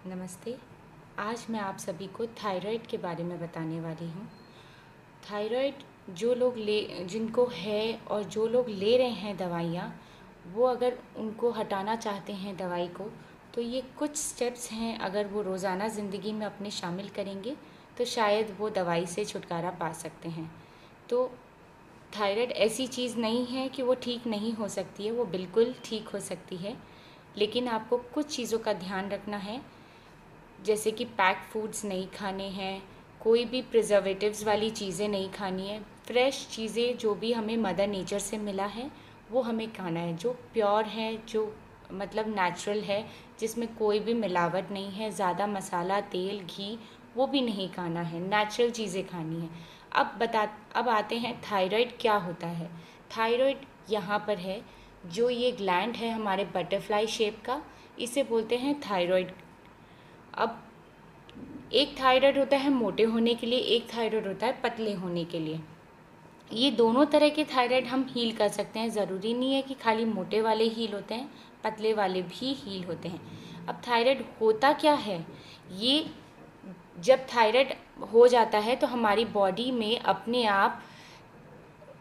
नमस्ते। आज मैं आप सभी को थायराइड के बारे में बताने वाली हूँ। थायराइड जिनको है और जो लोग ले रहे हैं दवाइयाँ, वो अगर उनको हटाना चाहते हैं दवाई को, तो ये कुछ स्टेप्स हैं। अगर वो रोज़ाना ज़िंदगी में अपने शामिल करेंगे तो शायद वो दवाई से छुटकारा पा सकते हैं। तो थायराइड ऐसी चीज़ नहीं है कि वो ठीक नहीं हो सकती है, वो बिल्कुल ठीक हो सकती है, लेकिन आपको कुछ चीज़ों का ध्यान रखना है। जैसे कि पैक फूड्स नहीं खाने हैं, कोई भी प्रिजर्वेटिव्स वाली चीज़ें नहीं खानी है। फ्रेश चीज़ें जो भी हमें मदर नेचर से मिला है वो हमें खाना है, जो प्योर है, जो मतलब नेचुरल है, जिसमें कोई भी मिलावट नहीं है, ज़्यादा मसाला, तेल, घी वो भी नहीं खाना है, नेचुरल चीज़ें खानी है। अब आते हैं थायराइड क्या होता है। थायराइड यहाँ पर है, जो ये ग्लैंड है हमारे बटरफ्लाई शेप का, इसे बोलते हैं थायराइड। अब एक थायराइड होता है मोटे होने के लिए, एक थायराइड होता है पतले होने के लिए। ये दोनों तरह के थायराइड हम हील कर सकते हैं। ज़रूरी नहीं है कि खाली मोटे वाले हील होते हैं, पतले वाले भी हील होते हैं। अब थायराइड होता क्या है, ये जब थायराइड हो जाता है तो हमारी बॉडी में अपने आप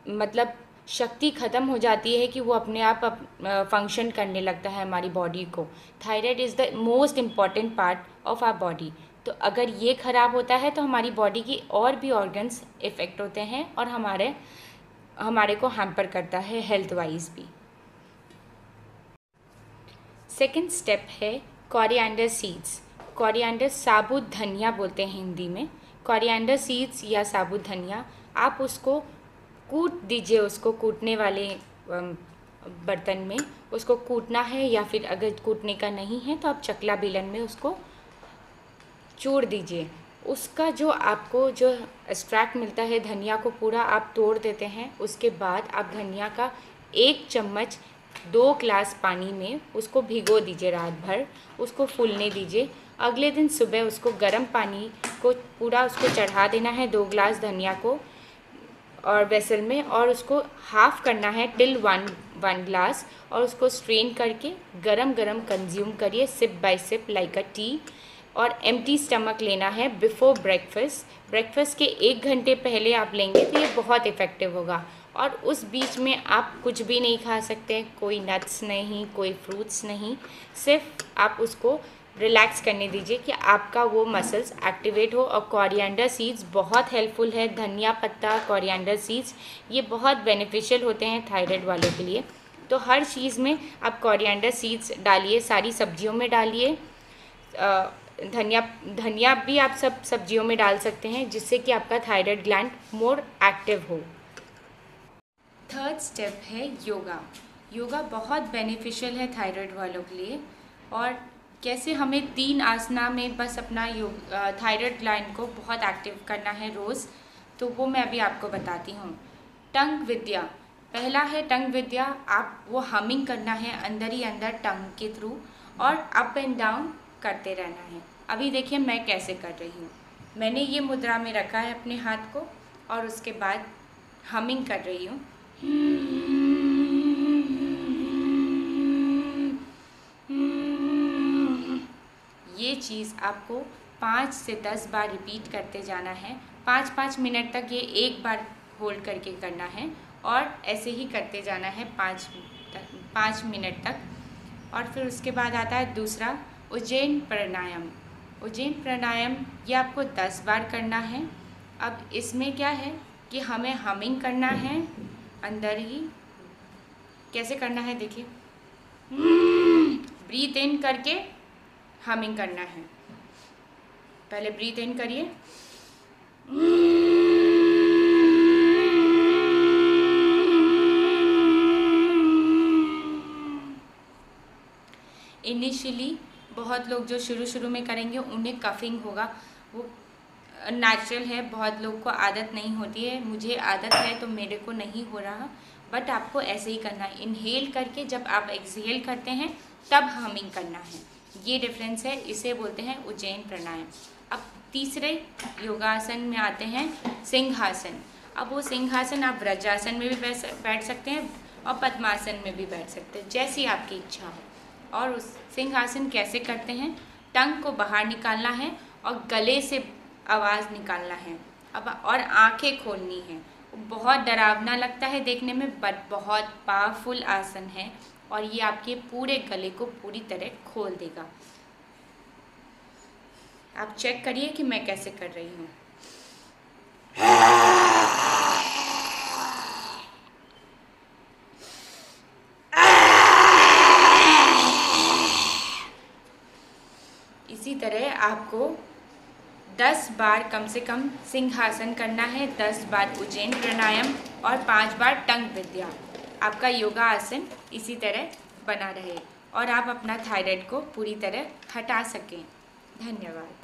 मतलब शक्ति ख़त्म हो जाती है कि वो अपने आप फंक्शन करने लगता है हमारी बॉडी को। Thyroid is the most important part of our body. तो अगर ये ख़राब होता है तो हमारी बॉडी की और भी ऑर्गन्स इफ़ेक्ट होते हैं और हमारे को हैम्पर करता है हेल्थ वाइज भी। सेकेंड स्टेप है कोरिएंडर सीड्स। कोरिएंडर साबुत धनिया बोलते हैं हिंदी में। कोरिएंडर सीड्स या साबुत धनिया, आप उसको कूट दीजिए, उसको कूटने वाले बर्तन में उसको कूटना है, या फिर अगर कूटने का नहीं है तो आप चकला बेलन में उसको चूर दीजिए। उसका जो आपको जो एक्सट्रैक्ट मिलता है, धनिया को पूरा आप तोड़ देते हैं। उसके बाद आप धनिया का 1 चम्मच 2 ग्लास पानी में उसको भिगो दीजिए रात भर, उसको फूलने दीजिए। अगले दिन सुबह उसको गर्म पानी को पूरा उसको चढ़ा देना है 2 ग्लास धनिया को और वेसल में, और उसको हाफ़ करना है टिल वन ग्लास, और उसको स्ट्रेन करके गरम गरम कंज्यूम करिए, sip by sip like a tea. और एम्प्टी स्टमक लेना है बिफोर ब्रेकफास्ट के 1 घंटे पहले आप लेंगे तो ये बहुत इफ़ेक्टिव होगा। और उस बीच में आप कुछ भी नहीं खा सकते, कोई नट्स नहीं, कोई फ्रूट्स नहीं, सिर्फ आप उसको रिलैक्स करने दीजिए कि आपका वो मसल्स एक्टिवेट हो। और कोरिएंडर सीड्स बहुत हेल्पफुल है, धनिया पत्ता, कोरिएंडर सीड्स ये बहुत बेनिफिशियल होते हैं थायराइड वालों के लिए। तो हर चीज़ में आप कोरिएंडर सीड्स डालिए, सारी सब्जियों में डालिए। धनिया भी आप सब सब्जियों में डाल सकते हैं, जिससे कि आपका थायराइड ग्लैंड मोर एक्टिव हो। थर्ड स्टेप है योगा। योगा बहुत बेनिफिशियल है थायराइड वालों के लिए। और कैसे हमें 3 आसना में बस अपना थायराइड ग्लैंड को बहुत एक्टिव करना है रोज़, तो वो मैं अभी आपको बताती हूँ। टंग विद्या, पहला है टंग विद्या। आप वो हमिंग करना है अंदर ही अंदर टंग के थ्रू, और अप एंड डाउन करते रहना है। अभी देखिए मैं कैसे कर रही हूँ। मैंने ये मुद्रा में रखा है अपने हाथ को, और उसके बाद हमिंग कर रही हूँ। ये चीज़ आपको 5 से 10 बार रिपीट करते जाना है। 5-5 मिनट तक ये एक बार होल्ड करके करना है, और ऐसे ही करते जाना है 5 मिनट तक। और फिर उसके बाद आता है दूसरा उज्जैन प्राणायाम। उज्जैन प्राणायाम ये आपको 10 बार करना है। अब इसमें क्या है कि हमें हमिंग करना है अंदर ही। कैसे करना है देखिए, ब्रीथ इन करके हमिंग करना है। पहले ब्रीथ इन करिए, इनिशियली बहुत लोग जो शुरू में करेंगे उन्हें कफिंग होगा, वो नेचुरल है। बहुत लोग को आदत नहीं होती है, मुझे आदत है तो मेरे को नहीं हो रहा, बट आपको ऐसे ही करना है। इनहेल करके जब आप एक्सहेल करते हैं तब हमिंग करना है, ये डिफरेंस है। इसे बोलते हैं उज्जैन प्राणायाम। अब तीसरे योगासन में आते हैं सिंहासन। अब वो सिंहासन आप वज्रासन में भी बैठ सकते हैं और पद्मासन में भी बैठ सकते हैं, जैसी आपकी इच्छा हो। और उस सिंहासन कैसे करते हैं, टंग को बाहर निकालना है और गले से आवाज़ निकालना है। अब और आंखें खोलनी है। बहुत डरावना लगता है देखने में, बट बहुत पावरफुल आसन है और ये आपके पूरे गले को पूरी तरह खोल देगा। आप चेक करिए कि मैं कैसे कर रही हूँ। इसी तरह आपको 10 बार कम से कम सिंहासन करना है, 10 बार उज्जैन प्राणायाम और 5 बार टंग विद्या। आपका योगा आसन इसी तरह बना रहे और आप अपना थायराइड को पूरी तरह हटा सकें। धन्यवाद।